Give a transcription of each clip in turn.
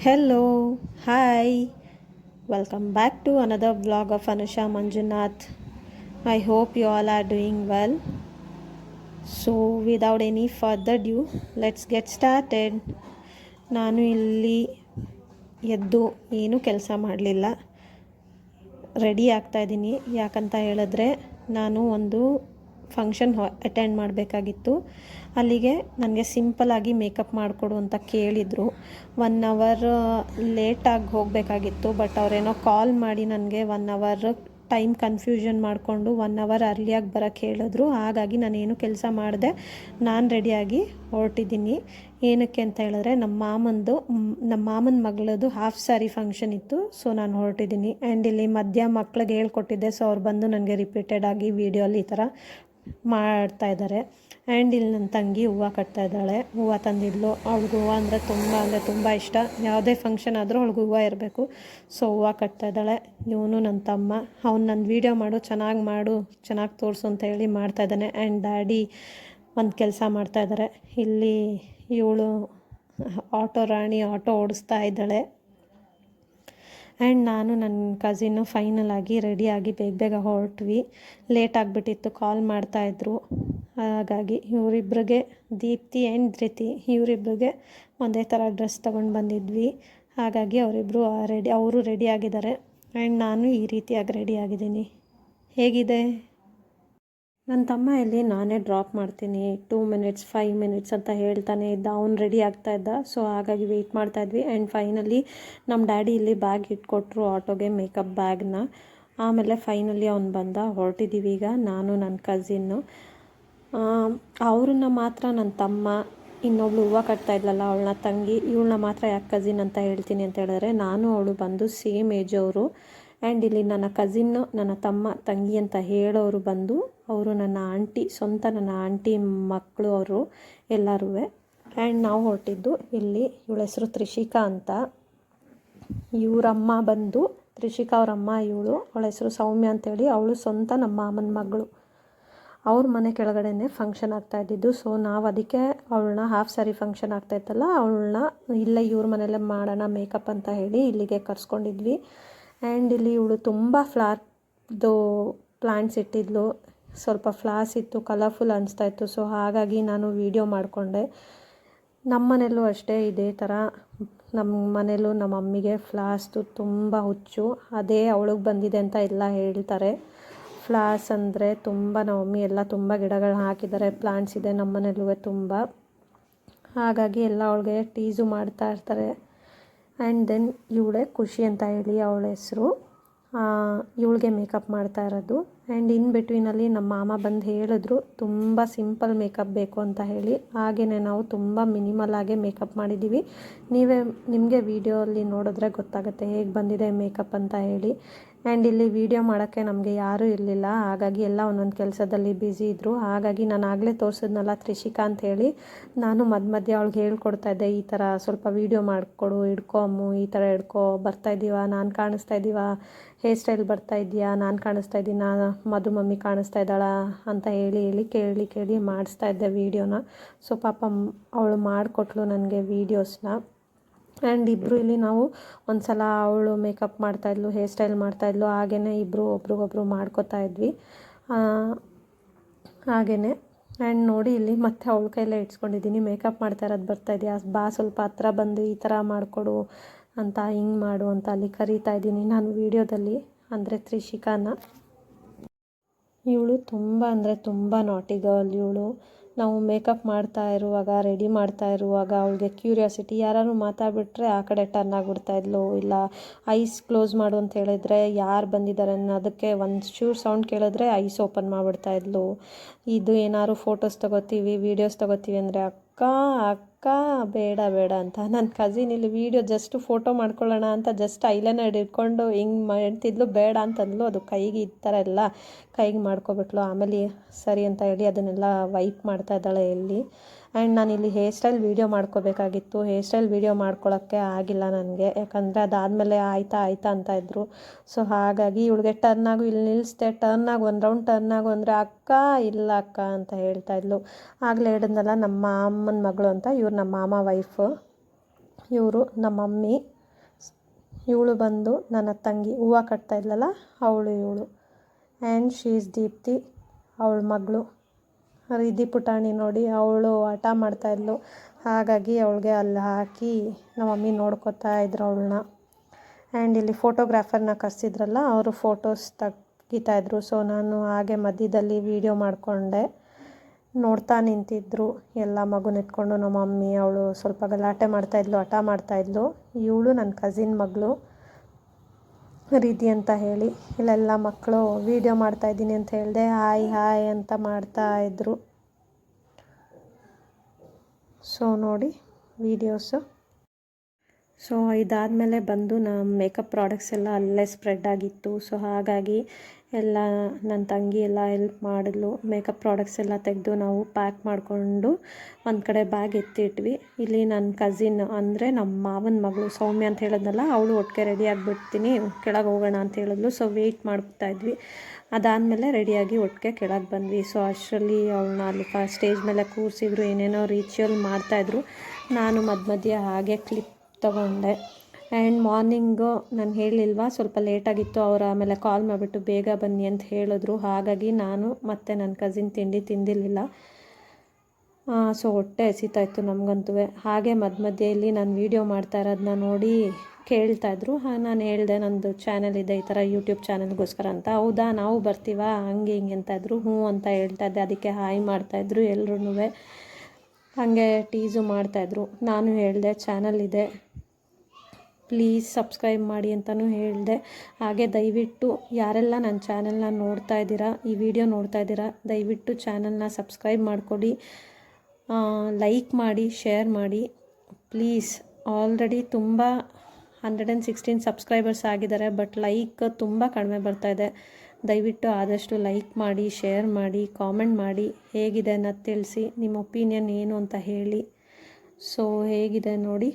Hello, hi, welcome back to another vlog of Anusha Manjunath. I hope you all are doing well. So, without any further ado, let's get started. ನಾನು ಇಲ್ಲಿ ಎದ್ದು ಏನೂ ಕೆಲಸ ಮಾಡಲಿಲ್ಲ, ready ಆಗ್ತಾಯಿದ್ದೀನಿ. ಯಾಕಂತ ಹೇಳಿದ್ರೆ ನಾನು ಒಂದು ಫಂಕ್ಷನ್ ಅಟೆಂಡ್ ಮಾಡಬೇಕಾಗಿತ್ತು. ಅಲ್ಲಿಗೆ ನನಗೆ ಸಿಂಪಲಾಗಿ ಮೇಕಪ್ ಮಾಡಿಕೊಡು ಅಂತ ಕೇಳಿದರು. 1 ಅವರ್ ಲೇಟಾಗಿ ಹೋಗಬೇಕಾಗಿತ್ತು. ಬಟ್ ಅವರೇನೋ ಕಾಲ್ ಮಾಡಿ ನನಗೆ 1 ಅವರ್ ಟೈಮ್ ಕನ್ಫ್ಯೂಷನ್ ಮಾಡಿಕೊಂಡು 1 ಅವರ್ ಅರ್ಲಿಯಾಗಿ ಬರೋಕ್ಕೆ ಹೇಳಿದ್ರು. ಹಾಗಾಗಿ ನಾನೇನು ಕೆಲಸ ಮಾಡಿದೆ, ನಾನು ರೆಡಿಯಾಗಿ ಹೊರಟಿದ್ದೀನಿ. ಏನಕ್ಕೆ ಅಂತ ಹೇಳಿದ್ರೆ ನಮ್ಮ ಮಾಮನ ಮಗಳದು ಹಾಫ್ ಸ್ಯಾರಿ ಫಂಕ್ಷನ್ ಇತ್ತು. ಸೊ ನಾನು ಹೊರಟಿದ್ದೀನಿ. ಆ್ಯಂಡ್ ಇಲ್ಲಿ ಮಧ್ಯ ಮಕ್ಳಿಗೆ ಹೇಳ್ಕೊಟ್ಟಿದ್ದೆ. ಸೊ ಅವ್ರು ಬಂದು ನನಗೆ ರಿಪೀಟೆಡ್ ಆಗಿ ವೀಡಿಯೋಲಿ ಈ ಥರ ಮಾಡ್ತಾಯಿದ್ದಾರೆ. ಆ್ಯಂಡ್ ಇಲ್ಲಿ ನನ್ನ ತಂಗಿ ಹೂವು ಕಟ್ತಾ ಇದ್ದಾಳೆ. ಹೂವು ತಂದಿದ್ಲು. ಅವ್ಳಿಗೆ ಹೂವು ಅಂದರೆ ತುಂಬ ಇಷ್ಟ. ಯಾವುದೇ ಫಂಕ್ಷನ್ ಆದರೂ ಅವ್ಳಿಗೆ ಹೂವು ಇರಬೇಕು. ಸೊ ಹೂವು ಕಟ್ತಾ ಇದ್ದಾಳೆ. ಇವನು ನನ್ನ ತಮ್ಮ, ಅವ್ನು ನನ್ನ ವೀಡಿಯೋ ಚೆನ್ನಾಗಿ ತೋರಿಸು ಅಂತ ಹೇಳಿ ಮಾಡ್ತಾಯಿದ್ದಾನೆ. ಆ್ಯಂಡ್ ಡ್ಯಾಡಿ ಒಂದು ಕೆಲಸ ಮಾಡ್ತಾಯಿದ್ದಾರೆ. ಇಲ್ಲಿ ಇವಳು ಆಟೋ ರಾಣಿ ಆಟೋ ಓಡಿಸ್ತಾ ಇದ್ದಾಳೆ. ಆ್ಯಂಡ್ ನಾನು ನನ್ನ ಕಸಿನ್ನು ಫೈನಲ್ ಆಗಿ ರೆಡಿಯಾಗಿ ಬೇಗ ಹೊರಟ್ವಿ. ಲೇಟ್ ಆಗಿಬಿಟ್ಟಿತ್ತು, ಕಾಲ್ ಮಾಡ್ತಾಯಿದ್ರು. ಹಾಗಾಗಿ ಇವರಿಬ್ಬರಿಗೆ, ದೀಪ್ತಿ ಆ್ಯಂಡ್ ಧೃತಿ, ಇವರಿಬ್ಬರಿಗೆ ಒಂದೇ ಥರ ಡ್ರೆಸ್ ತೊಗೊಂಡು ಬಂದಿದ್ವಿ. ಹಾಗಾಗಿ ಅವರು ರೆಡಿಯಾಗಿದ್ದಾರೆ. ಆ್ಯಂಡ್ ನಾನು ಈ ರೀತಿಯಾಗಿ ರೆಡಿಯಾಗಿದ್ದೀನಿ. ಹೇಗಿದೆ? ನನ್ನ ತಮ್ಮ ಇಲ್ಲಿ ನಾನೇ ಡ್ರಾಪ್ ಮಾಡ್ತೀನಿ, 2 ಮಿನಿಟ್ಸ್ 5 ಮಿನಿಟ್ಸ್ ಅಂತ ಹೇಳ್ತಾನೆ ಇದ್ದ. ಅವ್ನು ರೆಡಿ ಆಗ್ತಾ ಇದ್ದ. ಸೊ ಹಾಗಾಗಿ ವೆಯ್ಟ್ ಮಾಡ್ತಾಯಿದ್ವಿ. ಆ್ಯಂಡ್ ಫೈನಲಿ ನಮ್ಮ ಡ್ಯಾಡಿ ಇಲ್ಲಿ ಬ್ಯಾಗ್ ಇಟ್ಕೊಟ್ರು, ಆಟೋಗೆ ಮೇಕಪ್ ಬ್ಯಾಗ್ನ. ಆಮೇಲೆ ಫೈನಲಿ ಅವ್ನು ಬಂದ. ಹೊರಟಿದ್ದೀವಿ ಈಗ ನಾನು ನನ್ನ ಕಸಿನ್ನು. ಅವ್ರನ್ನ ಮಾತ್ರ ನನ್ನ ತಮ್ಮ, ಇನ್ನೊಬ್ಳು ಹೂವು ಕಟ್ತಾ ಇದ್ಲಲ್ಲ ಅವಳನ್ನ ತಂಗಿ, ಇವಳನ್ನ ಮಾತ್ರ ಯಾಕೆ ಕಸಿನ್ ಅಂತ ಹೇಳ್ತೀನಿ ಅಂತ ಹೇಳಿದ್ರೆ, ನಾನು ಅವಳು ಬಂದು ಸೇಮ್ ಏಜ್ ಅವರು. ಆ್ಯಂಡ್ ಇಲ್ಲಿ ನನ್ನ ಕಸಿನ್ನು, ನನ್ನ ತಮ್ಮ ತಂಗಿ ಅಂತ ಹೇಳೋರು ಬಂದು ಅವರು ನನ್ನ ಆಂಟಿ, ಸ್ವಂತ ನನ್ನ ಆಂಟಿ ಮಕ್ಕಳು ಅವರು ಎಲ್ಲರೂ. ಆ್ಯಂಡ್ ನಾವು ಹೊರಟಿದ್ದು ಇಲ್ಲಿ, ಇವಳ ಹೆಸರು ತ್ರಿಷಿಕಾ ಅಂತ. ಇವರಮ್ಮ ಬಂದು ತ್ರಿಷಿಕಾ ಅವರಮ್ಮ ಇವಳು. ಅವಳ ಹೆಸರು ಸೌಮ್ಯ ಅಂತೇಳಿ. ಅವಳು ಸ್ವಂತ ನಮ್ಮ ಮಾಮನ ಮಗಳು. ಅವ್ರ ಮನೆ ಕೆಳಗಡೆನೇ ಫಂಕ್ಷನ್ ಆಗ್ತಾಯಿದ್ದಿದ್ದು. ಸೊ ನಾವು ಅದಕ್ಕೆ ಅವಳನ್ನ ಹಾಫ್ ಸ್ಯಾರಿ ಫಂಕ್ಷನ್ ಆಗ್ತಾಯಿತ್ತಲ್ಲ, ಅವಳನ್ನ ಇಲ್ಲೇ ಇವ್ರ ಮನೆಯಲ್ಲೇ ಮಾಡೋಣ ಮೇಕಪ್ ಅಂತ ಹೇಳಿ ಇಲ್ಲಿಗೆ ಕರ್ಸ್ಕೊಂಡಿದ್ವಿ. ಆ್ಯಂಡ್ ಇಲ್ಲಿ ಇವಳು ತುಂಬ ಫ್ಲವರ್ದು ಪ್ಲ್ಯಾಂಟ್ಸ್ ಇಟ್ಟಿದ್ಲು. ಸ್ವಲ್ಪ ಫ್ಲವರ್ಸ್ ಇತ್ತು, ಕಲರ್ಫುಲ್ ಅನಿಸ್ತಾಯಿತ್ತು. ಸೊ ಹಾಗಾಗಿ ನಾನು ವೀಡಿಯೋ ಮಾಡಿಕೊಂಡೆ. ನಮ್ಮ ಮನೆಯಲ್ಲೂ ಅಷ್ಟೇ ಇದೇ ಥರ. ನಮ್ಮ ಮನೇಲೂ ನಮ್ಮ ಮಮ್ಮಿಗೆ ಫ್ಲವರ್ಸ್ದು ತುಂಬ ಹುಚ್ಚು. ಅದೇ ಅವಳಿಗೆ ಬಂದಿದೆ ಅಂತ ಎಲ್ಲ ಹೇಳ್ತಾರೆ. ಫ್ಲವರ್ಸ್ ಅಂದರೆ ತುಂಬ, ನಮ್ಮ ಮಮ್ಮಿ ಎಲ್ಲ ತುಂಬ ಗಿಡಗಳನ್ನ ಹಾಕಿದ್ದಾರೆ, ಪ್ಲಾಂಟ್ಸ್ ಇದೆ ನಮ್ಮ ಮನೇಲೂ ತುಂಬ. ಹಾಗಾಗಿ ಎಲ್ಲ ಅವಳಿಗೆ ಟೀಸು ಮಾಡ್ತಾ ಇರ್ತಾರೆ. ಆ್ಯಂಡ್ ದೆನ್ ಇವಳೇ ಖುಷಿ ಅಂತ ಹೇಳಿ ಅವಳ ಹೆಸರು. ಇವಳಿಗೆ ಮೇಕಪ್ ಮಾಡ್ತಾ ಇರೋದು. ಆ್ಯಂಡ್ ಇನ್ ಬಿಟ್ವೀನಲ್ಲಿ ನಮ್ಮ ಮಾಮ ಬಂದು ಹೇಳಿದ್ರು ತುಂಬ ಸಿಂಪಲ್ ಮೇಕಪ್ ಬೇಕು ಅಂತ ಹೇಳಿ. ಹಾಗೆಯೇ ನಾವು ತುಂಬ ಮಿನಿಮಲಾಗೆ ಮೇಕಪ್ ಮಾಡಿದ್ದೀವಿ. ನಿಮಗೆ ವೀಡಿಯೋಲ್ಲಿ ನೋಡಿದ್ರೆ ಗೊತ್ತಾಗುತ್ತೆ ಹೇಗೆ ಬಂದಿದೆ ಮೇಕಪ್ ಅಂತ ಹೇಳಿ. ಆ್ಯಂಡ್ ಇಲ್ಲಿ ವೀಡಿಯೋ ಮಾಡೋಕ್ಕೆ ನಮಗೆ ಯಾರೂ ಇರಲಿಲ್ಲ. ಹಾಗಾಗಿ ಎಲ್ಲ ಒಂದೊಂದು ಕೆಲಸದಲ್ಲಿ ಬ್ಯುಸಿ ಇದ್ದರು. ಹಾಗಾಗಿ ನಾನು ಆಗಲೇ ತೋರಿಸಿದ್ನಲ್ಲ ತ್ರಿಷಿಕಾ ಅಂತ ಹೇಳಿ, ನಾನು ಮಧ್ಯೆ ಅವಳಿಗೆ ಹೇಳ್ಕೊಡ್ತಾಯಿದ್ದೆ, ಈ ಥರ ಸ್ವಲ್ಪ ವೀಡಿಯೋ ಮಾಡಿಕೊಡು, ಹಿಡ್ಕೊ ಅಮ್ಮು, ಈ ಥರ ಹಿಡ್ಕೊ, ಬರ್ತಾಯಿದ್ದೀವ, ನಾನು ಕಾಣಿಸ್ತಾ ಇದ್ದೀವ, ಹೇರ್ ಸ್ಟೈಲ್ ಬರ್ತಾ ಇದೆಯಾ, ನಾನು ಕಾಣಿಸ್ತಾ ಇದ್ದೀನ, ಮಧು ಮಮ್ಮಿ ಕಾಣಿಸ್ತಾ ಇದ್ದಾಳ ಅಂತ ಹೇಳಿ ಕೇಳಿ ಮಾಡಿಸ್ತಾ ಇದ್ದೆ ವೀಡಿಯೋನ. ಸೊ ಪಾಪ ಅವಳು ಮಾಡಿಕೊಟ್ಲು ನನಗೆ ವೀಡಿಯೋಸ್ನ. ಆ್ಯಂಡ್ ಇಬ್ಬರು ಇಲ್ಲಿ ನಾವು ಒಂದು ಸಲ ಅವಳು ಮೇಕಪ್ ಮಾಡ್ತಾಯಿದ್ಲು, ಹೇರ್ ಸ್ಟೈಲ್ ಮಾಡ್ತಾಯಿದ್ಲು. ಹಾಗೆಯೇ ಇಬ್ಬರು ಒಬ್ರಿಗೊಬ್ರು ಮಾಡ್ಕೋತಾ ಇದ್ವಿ ಹಾಗೆಯೇ. ಆ್ಯಂಡ್ ನೋಡಿ ಇಲ್ಲಿ ಮತ್ತೆ ಅವಳ ಕೈಲೇ ಇಟ್ಸ್ಕೊಂಡಿದ್ದೀನಿ. ಮೇಕಪ್ ಮಾಡ್ತಾ ಇರೋದು ಬರ್ತಾಯಿದೆಯಾ, ಬಾ ಸ್ವಲ್ಪ ಹತ್ರ ಬಂದು ಈ ಥರ ಮಾಡಿಕೊಡು ಅಂತ, ಹಿಂಗೆ ಮಾಡು ಅಂತ ಅಲ್ಲಿ ಕರೀತಾ ಇದ್ದೀನಿ ನಾನು ವೀಡಿಯೋದಲ್ಲಿ, ಅಂದರೆ ತ್ರಿಷಿಕಾನ. ಇವಳು ತುಂಬ ನಾಟಿ ಗರ್ಲ್ ಇವಳು. ನಾವು ಮೇಕಪ್ ಮಾಡ್ತಾ ಇರುವಾಗ, ರೆಡಿ ಮಾಡ್ತಾ ಇರುವಾಗ ಅವಳಿಗೆ ಕ್ಯೂರಿಯಾಸಿಟಿ. ಯಾರು ಮಾತಾಡ್ಬಿಟ್ರೆ ಆ ಕಡೆ ಟರ್ನ್ ಆಗಿಬಿಡ್ತಾಯಿದ್ಲು. ಇಲ್ಲ ಐಸ್ ಕ್ಲೋಸ್ ಮಾಡು ಅಂತ ಹೇಳಿದ್ರೆ ಯಾರು ಬಂದಿದ್ದಾರೆ ಅನ್ನೋದಕ್ಕೆ ಒಂದು ಚೂರು ಸೌಂಡ್ ಕೇಳಿದ್ರೆ ಐಸ್ ಓಪನ್ ಮಾಡಿಬಿಡ್ತಾಯಿದ್ಲು. ಇದು ಏನಾದ್ರು ಫೋಟೋಸ್ ತೊಗೋತೀವಿ, ವೀಡಿಯೋಸ್ ತೊಗೋತೀವಿ ಅಂದರೆ ಅಕ್ಕ ಬೇಡ ಅಂತ. ನನ್ನ ಕಸಿನ್ ಇಲ್ಲಿ ವೀಡಿಯೋ ಜಸ್ಟ್ ಫೋಟೋ ಮಾಡ್ಕೊಳ್ಳೋಣ ಅಂತ ಜಸ್ಟ್ ಐಲೈನರ್ ಹಿಡ್ಕೊಂಡು ಹಿಂಗೆ ಮಾಡ್ತಿದ್ಲು. ಬೇಡ ಅಂತಂದ್ಲು. ಅದು ಕೈಗೆ ಈ ಥರ ಎಲ್ಲ ಕೈಗೆ ಮಾಡ್ಕೊಬಿಟ್ಲು. ಆಮೇಲೆ ಸರಿ ಅಂತ ಹೇಳಿ ಅದನ್ನೆಲ್ಲ ವೈಪ್ ಮಾಡ್ತಾ ಇದ್ದಾಳೆ ಇಲ್ಲಿ. ಆ್ಯಂಡ್ ನಾನಿಲ್ಲಿ ಹೇರ್ ಸ್ಟೈಲ್ ವೀಡಿಯೋ ಮಾಡ್ಕೋಬೇಕಾಗಿತ್ತು. ಹೇರ್ ಸ್ಟೈಲ್ ವೀಡಿಯೋ ಮಾಡ್ಕೊಳ್ಳೋಕ್ಕೆ ಆಗಿಲ್ಲ ನನಗೆ, ಯಾಕಂದರೆ ಅದಾದಮೇಲೆ ಆಯ್ತಾ ಅಂತ ಇದ್ದರು. ಸೊ ಹಾಗಾಗಿ ಇವಳಿಗೆ ಟರ್ನಾಗು, ಇಲ್ಲಿ ನಿಲ್ಲಿಸ್ದೆ, ಟರ್ನಾಗು, ಒಂದು ರೌಂಡ್ ಟರ್ನಾಗು ಅಂದರೆ ಅಕ್ಕ ಇಲ್ಲ ಅಕ್ಕ ಅಂತ ಹೇಳ್ತಾಯಿದ್ಲು. ಆಗಲೇ ಹೇಳಿದ್ನಲ್ಲ ನಮ್ಮ ಅಮ್ಮನ ಮಗಳು ಅಂತ. ಇವ್ರು ನಮ್ಮ ಮಾಮ ವೈಫು, ಇವರು ನಮ್ಮ ಮಮ್ಮಿ. ಇವಳು ಬಂದು ನನ್ನ ತಂಗಿ, ಹೂವು ಕಟ್ತಾ ಇದ್ಲಲ್ಲ ಇವಳು. ಆ್ಯಂಡ್ ಶೀ ಈಸ್ ದೀಪ್ತಿ, ಅವಳ ಮಗಳು. ರಿದ್ದಿ ಪುಟಾಣಿ ನೋಡಿ, ಅವಳು ಹಠ ಮಾಡ್ತಾಯಿದ್ಲು, ಹಾಗಾಗಿ ಅವಳಿಗೆ ಅಲ್ಲಿ ಹಾಕಿ ನಮ್ಮ ಮಮ್ಮಿ ನೋಡ್ಕೊತಾ ಇದ್ರು ಅವಳನ್ನ. ಆ್ಯಂಡ್ ಇಲ್ಲಿ ಫೋಟೋಗ್ರಾಫರ್ನ ಕರೆಸಿದ್ರಲ್ಲ, ಅವರು ಫೋಟೋಸ್ ತೆಗಿತಾಯಿದ್ರು. ಸೊ ನಾನು ಹಾಗೆ ಮಧ್ಯದಲ್ಲಿ ವೀಡಿಯೋ ಮಾಡಿಕೊಂಡೆ. ನೋಡ್ತಾ ನಿಂತಿದ್ರು ಎಲ್ಲ ಮಗುನ ಎತ್ಕೊಂಡು. ನಮ್ಮ ಮಮ್ಮಿ ಅವಳು ಸ್ವಲ್ಪ ಗಲಾಟೆ ಮಾಡ್ತಾಯಿದ್ಲು, ಹಠ ಮಾಡ್ತಾಯಿದ್ಲು. ಇವಳು ನನ್ನ ಕಸಿನ್ ಮಗಳು ರೀತಿ ಅಂತ ಹೇಳಿ. ಇಲ್ಲೆಲ್ಲ ಮಕ್ಕಳು ವೀಡಿಯೋ ಮಾಡ್ತಾಯಿದ್ದೀನಿ ಅಂತ ಹೇಳಿದೆ, ಹಾಯ್ ಹಾಯ್ ಅಂತ ಮಾಡ್ತಾಯಿದ್ರು. ಸೊ ನೋಡಿ ವೀಡಿಯೋಸು. ಸೊ ಇದಾದಮೇಲೆ ಬಂದು ನಮ್ಮ ಮೇಕಪ್ ಪ್ರಾಡಕ್ಟ್ಸ್ ಎಲ್ಲ ಅಲ್ಲೇ ಸ್ಪ್ರೆಡ್ ಆಗಿತ್ತು. ಸೊ ಹಾಗಾಗಿ ಎಲ್ಲ ನನ್ನ ತಂಗಿ ಎಲ್ಲ ಹೆಲ್ಪ್ ಮಾಡಿದ್ಲು. ಮೇಕಪ್ ಪ್ರಾಡಕ್ಟ್ಸ್ ಎಲ್ಲ ತೆಗೆದು ನಾವು ಪ್ಯಾಕ್ ಮಾಡಿಕೊಂಡು ಒಂದು ಕಡೆ ಬ್ಯಾಗ್ ಎತ್ತಿಟ್ವಿ. ಇಲ್ಲಿ ನನ್ನ ಕಸಿನ್ ಅಂದರೆ ನಮ್ಮ ಮಾವನ ಮಗಳು ಸೌಮ್ಯ ಅಂತ ಹೇಳಿದ್ನಲ್ಲ, ಅವಳು ಒಟ್ಟಿಗೆ ರೆಡಿ ಆಗಿಬಿಡ್ತೀನಿ, ಕೆಳಗೆ ಹೋಗೋಣ ಅಂತ ಹೇಳಿದ್ಲು. ಸೊ ವೆಯ್ಟ್ ಮಾಡ್ತಾಯಿದ್ವಿ. ಅದಾದಮೇಲೆ ರೆಡಿಯಾಗಿ ಒಟ್ಟಿಗೆ ಕೆಳಗೆ ಬಂದ್ವಿ. ಸೊ ಅಷ್ಟರಲ್ಲಿ ಅವಳನ್ನ ಅಲ್ಲಿ ಸ್ಟೇಜ್ ಮೇಲೆ ಕೂರಿಸಿದ್ರು, ಏನೇನೋ ರಿಚುವಲ್ ಮಾಡ್ತಾಯಿದ್ರು. ನಾನು ಮಧ್ಯೆ ಹಾಗೆ ಕ್ಲಿಪ್ ತಗೊಂಡೆ. ಆ್ಯಂಡ್ ಮಾರ್ನಿಂಗು ನಾನು ಹೇಳಿಲ್ವಾ, ಸ್ವಲ್ಪ ಲೇಟಾಗಿತ್ತು. ಅವರು ಆಮೇಲೆ ಕಾಲ್ ಮಾಡಿಬಿಟ್ಟು ಬೇಗ ಬನ್ನಿ ಅಂತ ಹೇಳಿದ್ರು. ಹಾಗಾಗಿ ನಾನು ಮತ್ತು ನನ್ನ ಕಸಿನ್ ತಿಂಡಿ ತಿಂದಿರಲಿಲ್ಲ. ಸೊ ಹೊಟ್ಟೆ ಹಸಿತಾಯಿತ್ತು ನಮಗಂತೂ. ಹಾಗೆ ಮಧ್ಯೆಯಲ್ಲಿ ನಾನು ವೀಡಿಯೋ ಮಾಡ್ತಾ ಇರೋದನ್ನ ನೋಡಿ ಕೇಳ್ತಾಯಿದ್ರು. ನಾನು ಹೇಳಿದೆ ನಂದು ಚಾನಲ್ ಇದೆ, ಈ ಥರ ಯೂಟ್ಯೂಬ್ ಚಾನಲ್ಗೋಸ್ಕರ ಅಂತ. ಹೌದಾ, ನಾವು ಬರ್ತೀವಾ, ಹಂಗೆ ಹಿಂಗೆ ಅಂತ ಇದ್ರು. ಹ್ಞೂ ಅಂತ ಹೇಳ್ತಾಯಿದ್ದೆ. ಅದಕ್ಕೆ ಹಾಯ್ ಮಾಡ್ತಾಯಿದ್ರು ಎಲ್ರೂ. ಹಾಗೆ ಟೀಸು ಮಾಡ್ತಾಯಿದ್ರು. ನಾನು ಹೇಳಿದೆ ಚಾನಲ್ ಇದೆ, ಪ್ಲೀಸ್ ಸಬ್ಸ್ಕ್ರೈಬ್ ಮಾಡಿ ಅಂತಲೂ ಹೇಳಿದೆ. ಹಾಗೆ ದಯವಿಟ್ಟು ಯಾರೆಲ್ಲ ನನ್ನ ಚಾನಲ್ನ ನೋಡ್ತಾ ಇದ್ದೀರಾ, ಈ ವಿಡಿಯೋ ನೋಡ್ತಾ ಇದ್ದೀರಾ, ದಯವಿಟ್ಟು ಚಾನಲ್ನ ಸಬ್ಸ್ಕ್ರೈಬ್ ಮಾಡಿಕೊಡಿ, ಲೈಕ್ ಮಾಡಿ, ಶೇರ್ ಮಾಡಿ ಪ್ಲೀಸ್. ಆಲ್ರೆಡಿ ತುಂಬ 116 ಸಬ್ಸ್ಕ್ರೈಬರ್ಸ್ ಆಗಿದ್ದಾರೆ, ಬಟ್ ಲೈಕ್ ತುಂಬ ಕಡಿಮೆ ಬರ್ತಾಯಿದೆ. ದಯವಿಟ್ಟು ಆದಷ್ಟು ಲೈಕ್ ಮಾಡಿ, ಶೇರ್ ಮಾಡಿ, ಕಾಮೆಂಟ್ ಮಾಡಿ, ಹೇಗಿದೆ ಅನ್ನೋದು ತಿಳಿಸಿ, ನಿಮ್ಮ ಒಪಿನಿಯನ್ ಏನು ಅಂತ ಹೇಳಿ. ಸೊ ಹೇಗಿದೆ ನೋಡಿ,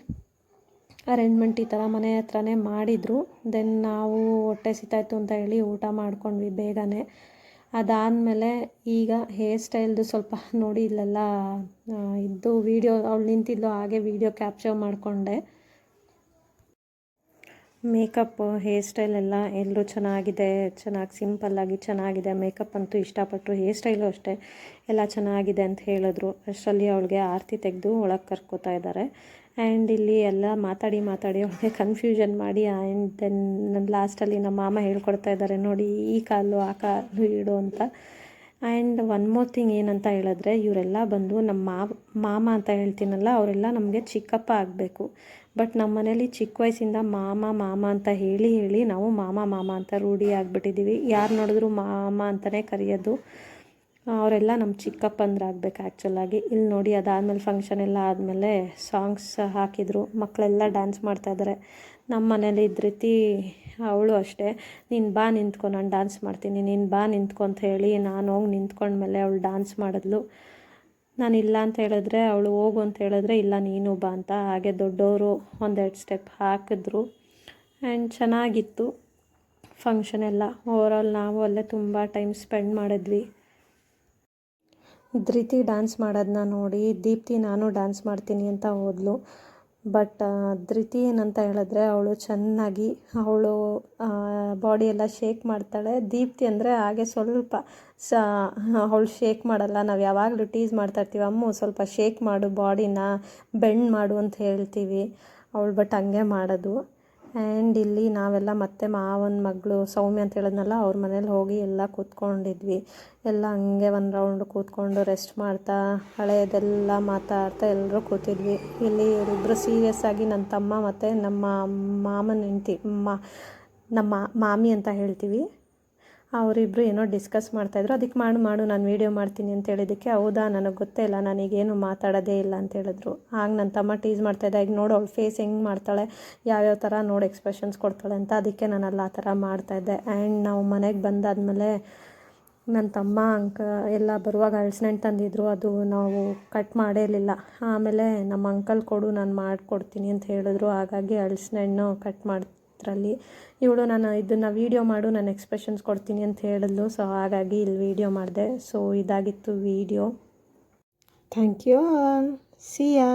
ಅರೇಂಜ್ಮೆಂಟ್ ಈ ಥರ ಮನೆ ಹತ್ರನೇ ಮಾಡಿದರು. ದೆನ್ ನಾವು ಹೊಟ್ಟೆ ಸಿತಾಯಿತು ಅಂತ ಹೇಳಿ ಊಟ ಮಾಡ್ಕೊಂಡ್ವಿ ಬೇಗನೆ. ಅದಾದಮೇಲೆ ಈಗ ಹೇರ್ ಸ್ಟೈಲ್ದು ಸ್ವಲ್ಪ ನೋಡಿ, ಇಲ್ಲೆಲ್ಲ ಇದ್ದು ವೀಡಿಯೋ ಅವಳು ನಿಂತಿದ್ಲು, ಹಾಗೆ ವೀಡಿಯೋ ಕ್ಯಾಪ್ಚರ್ ಮಾಡಿಕೊಂಡೆ. ಮೇಕಪ್, ಹೇರ್ ಸ್ಟೈಲ್ ಎಲ್ಲ ಎಲ್ಲರೂ ಚೆನ್ನಾಗಿದೆ, ಚೆನ್ನಾಗಿ ಸಿಂಪಲ್ಲಾಗಿ ಚೆನ್ನಾಗಿದೆ. ಮೇಕಪ್ ಅಂತೂ ಇಷ್ಟಪಟ್ಟರು, ಹೇರ್ ಸ್ಟೈಲು ಅಷ್ಟೇ ಎಲ್ಲ ಚೆನ್ನಾಗಿದೆ ಅಂತ ಹೇಳಿದ್ರು. ಅಷ್ಟರಲ್ಲಿ ಅವಳಿಗೆ ಆರತಿ ತೆಗೆದು ಒಳಗೆ ಕರ್ಕೋತಾ ಇದ್ದಾರೆ. ಆ್ಯಂಡ್ ಇಲ್ಲಿ ಎಲ್ಲ ಮಾತಾಡಿ ಅವಳಿಗೆ ಕನ್ಫ್ಯೂಷನ್ ಮಾಡಿ, ಆ್ಯಂಡ್ ದೆನ್ ಲಾಸ್ಟಲ್ಲಿ ನಮ್ಮ ಮಾಮ ಹೇಳ್ಕೊಡ್ತಾ ಇದ್ದಾರೆ, ನೋಡಿ ಈ ಕಾಲು ಆ ಕಾಲು ಇಡು ಅಂತ. ಆ್ಯಂಡ್ ಒನ್ ಮೋರ್ ಥಿಂಗ್ ಏನಂತ ಹೇಳಿದ್ರೆ, ಇವರೆಲ್ಲ ಬಂದು ನಮ್ಮ ಮಾಮ ಅಂತ ಹೇಳ್ತೀನಲ್ಲ, ಅವರೆಲ್ಲ ನಮಗೆ ಚಿಕ್ಕಪ್ಪ ಆಗಬೇಕು. ಬಟ್ ನಮ್ಮ ಮನೇಲಿ ಚಿಕ್ಕ ವಯಸ್ಸಿಂದ ಮಾಮ ಅಂತ ಹೇಳಿ ನಾವು ಮಾಮ ಅಂತ ರೂಢಿ ಆಗಿಬಿಟ್ಟಿದ್ದೀವಿ. ಯಾರು ನೋಡಿದ್ರು ಮಾಮ ಅಂತಲೇ ಕರೆಯೋದು. ಅವರೆಲ್ಲ ನಮ್ಮ ಚಿಕ್ಕಪ್ಪಂದ್ರೆ ಆಗ್ಬೇಕು ಆ್ಯಕ್ಚುಲಾಗಿ. ಇಲ್ಲಿ ನೋಡಿ, ಅದಾದಮೇಲೆ ಫಂಕ್ಷನ್ ಎಲ್ಲ ಆದಮೇಲೆ ಸಾಂಗ್ಸ್ ಹಾಕಿದರು. ಮಕ್ಕಳೆಲ್ಲ ಡ್ಯಾನ್ಸ್ ಮಾಡ್ತಾಯಿದ್ದಾರೆ. ನಮ್ಮ ಮನೇಲಿ ಇದ್ದ ರೀತಿ ಅವಳು ಅಷ್ಟೇ, ನೀನು ಬಾ ನಿಂತ್ಕೊ, ನಾನು ಡ್ಯಾನ್ಸ್ ಮಾಡ್ತೀನಿ, ನೀನು ಬಾ ನಿಂತ್ಕೊ ಅಂತ ಹೇಳಿ ನಾನು ಹೋಗಿ ನಿಂತ್ಕೊಂಡ್ಮೇಲೆ ಅವಳು ಡ್ಯಾನ್ಸ್ ಮಾಡಿದ್ಲು. ನಾನು ಇಲ್ಲ ಅಂತ ಹೇಳಿದ್ರೆ, ಅವಳು ಹೋಗು ಅಂತ ಹೇಳಿದ್ರೆ ಇಲ್ಲ ನೀನು ಬಾ ಅಂತ. ಹಾಗೆ ದೊಡ್ಡವರು ಒಂದೆರಡು ಸ್ಟೆಪ್ ಹಾಕಿದ್ರು. ಆ್ಯಂಡ್ ಚೆನ್ನಾಗಿತ್ತು ಫಂಕ್ಷನ್ ಎಲ್ಲ. ಓವರಾಲ್ ನಾವು ಅಲ್ಲೇ ತುಂಬ ಟೈಮ್ ಸ್ಪೆಂಡ್ ಮಾಡಿದ್ವಿ. ಧೃತಿ ಡ್ಯಾನ್ಸ್ ಮಾಡೋದನ್ನ ನೋಡಿ ದೀಪ್ತಿ ನಾನು ಡ್ಯಾನ್ಸ್ ಮಾಡ್ತೀನಿ ಅಂತ ಹೋದ್ಲು. ಬಟ್ ಧೃತಿ ಏನಂತ ಹೇಳಿದ್ರೆ, ಅವಳು ಚೆನ್ನಾಗಿ ಅವಳು ಬಾಡಿ ಎಲ್ಲ ಶೇಕ್ ಮಾಡ್ತಾಳೆ. ದೀಪ್ತಿ ಅಂದರೆ ಹಾಗೆ ಸ್ವಲ್ಪ ಅವಳು ಶೇಕ್ ಮಾಡಲ್ಲ. ನಾವು ಯಾವಾಗಲೂ ಟೀಸ್ ಮಾಡ್ತಾಯಿರ್ತೀವಿ, ಅಮ್ಮು ಸ್ವಲ್ಪ ಶೇಕ್ ಮಾಡು, ಬಾಡಿನ ಬೆಂಡ್ ಮಾಡು ಅಂತ ಹೇಳ್ತೀವಿ. ಅವಳು ಬಟ್ ಹಂಗೆ ಮಾಡೋದು. ಆ್ಯಂಡ್ ಇಲ್ಲಿ ನಾವೆಲ್ಲ ಮತ್ತೆ ಮಾವನ ಮಗಳು ಸೌಮ್ಯ ಅಂತ ಹೇಳಿದ್ನಲ್ಲ, ಅವ್ರ ಮನೇಲಿ ಹೋಗಿ ಎಲ್ಲ ಕೂತ್ಕೊಂಡಿದ್ವಿ. ಎಲ್ಲ ಹಂಗೆ ಒಂದು ರೌಂಡ್ ಕೂತ್ಕೊಂಡು ರೆಸ್ಟ್ ಮಾಡ್ತಾ ಹಳೆಯದೆಲ್ಲ ಮಾತಾಡ್ತಾ ಎಲ್ಲರೂ ಕೂತಿದ್ವಿ. ಇಲ್ಲಿ ಇವರಿಬ್ಬರು ಸೀರಿಯಸ್ ಆಗಿ ನನ್ನ ತಮ್ಮ ಮತ್ತು ನಮ್ಮ ಮಾಮನ ಹೆಂಡ್ತಿ, ನಮ್ಮ ಮಾಮಿ ಅಂತ ಹೇಳ್ತೀವಿ, ಅವರಿಬ್ಬರು ಏನೋ ಡಿಸ್ಕಸ್ ಮಾಡ್ತಾಯಿದ್ರು. ಅದಕ್ಕೆ ಮಾಡು ನಾನು ವೀಡಿಯೋ ಮಾಡ್ತೀನಿ ಅಂತ ಹೇಳಿದ್ದಕ್ಕೆ, ಹೌದಾ ನನಗೆ ಗೊತ್ತೇ ಇಲ್ಲ, ನನಗೇನು ಮಾತಾಡೋದೇ ಇಲ್ಲ ಅಂತ ಹೇಳಿದ್ರು. ಹಾಗೆ ನನ್ನ ತಮ್ಮ ಟೀಸ್ ಮಾಡ್ತಾಯಿದ್ದೆ, ಈಗ ನೋಡು ಅವಳು ಫೇಸ್ ಹೆಂಗೆ ಮಾಡ್ತಾಳೆ, ಯಾವ್ಯಾವ ಥರ ನೋಡಿ ಎಕ್ಸ್ಪ್ರೆಷನ್ಸ್ ಕೊಡ್ತಾಳೆ ಅಂತ. ಅದಕ್ಕೆ ನಾನು ಆ ಥರ ಮಾಡ್ತಾಯಿದ್ದೆ. ಆ್ಯಂಡ್ ನಾವು ಮನೆಗೆ ಬಂದಾದಮೇಲೆ ನನ್ನ ತಮ್ಮ ಎಲ್ಲ ಬರುವಾಗ ಹಲಸಿನಣ್ಣು ತಂದಿದ್ರು, ಅದು ನಾವು ಕಟ್ ಮಾಡೇ ಇರಲಿಲ್ಲ. ಆಮೇಲೆ ನಮ್ಮ ಅಂಕಲ್ ಕೊಡು ನಾನು ಮಾಡಿಕೊಡ್ತೀನಿ ಅಂತ ಹೇಳಿದ್ರು. ಹಾಗಾಗಿ ಹಲಸಿನಣ್ಣು ಕಟ್ ಮಾಡ್ತ್ರಲ್ಲಿ ಇವಳು ನಾನು ಇದನ್ನು ವೀಡಿಯೋ ಮಾಡು, ನಾನು ಎಕ್ಸ್ಪ್ರೆಷನ್ಸ್ ಕೊಡ್ತೀನಿ ಅಂತ ಹೇಳಿದ್ಲು. ಸೊ ಹಾಗಾಗಿ ಇಲ್ಲಿ ವೀಡಿಯೋ ಮಾಡಿದೆ. ಸೊ ಇದಾಗಿತ್ತು video. Thank you all. See yeah.